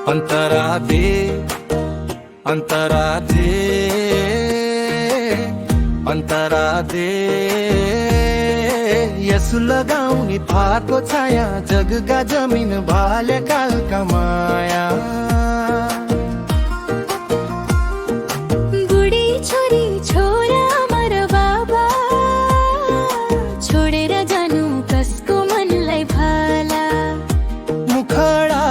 अन्तरा दे अन्तरा दे अन्तरा दे यसो लगाउने थाको छाया जगगा जमिन बाल्यकालका माया बुढी छोरी छोरा अमर बाबा छोडेर जानु कसको मनलाई भाला मुखडा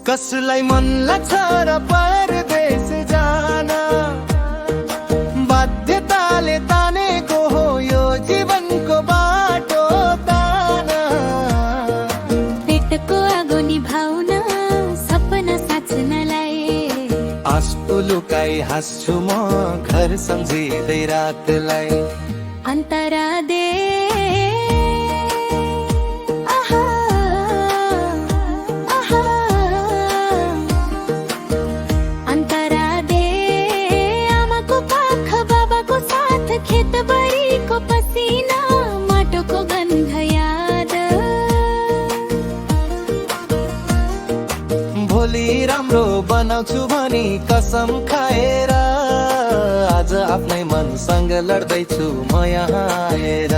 कसलाई मन लाग्छ र परदेश जान बाध्यताले तानेको हो यो जीवनको बाटो ताना पेटको आगो निभाउन सपना साँच्नलाई आँसु लुकाई हाँस्छु म घर सम्झिँदै रातलाई अन्तरा दे खेतबारीको पसिना माटोको गन्ध याद भोलि राम्रो बनाउँछु भनी कसम खाएर आज आफ्नै मनसँग लड्दैछु म यहाँ आएर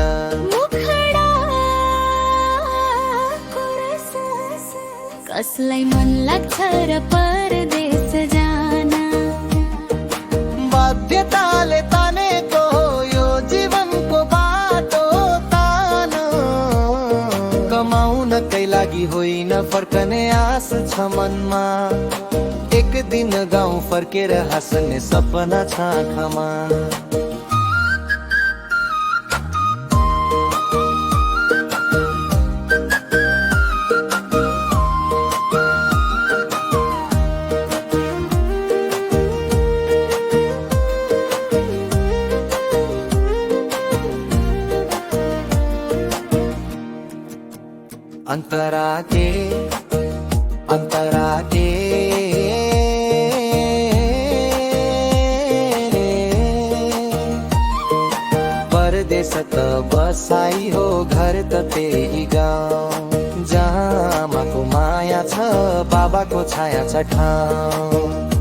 कसलाई मन लाग्छ र परदेश जान बाध्यताले तानेको यो जीवनको बाटो तान कमाउनकै लागि होइन फर्कने आश छ मनमा एक दिन गाउँ फर्केर हाँस्ने सपना छ आँखामा अन्तरा दे अन्तरा दे परदेश त बसाई हो घर त त्यही गाउँ जहाँ आमाको माया छ बाबाको छाया छ ठाउँ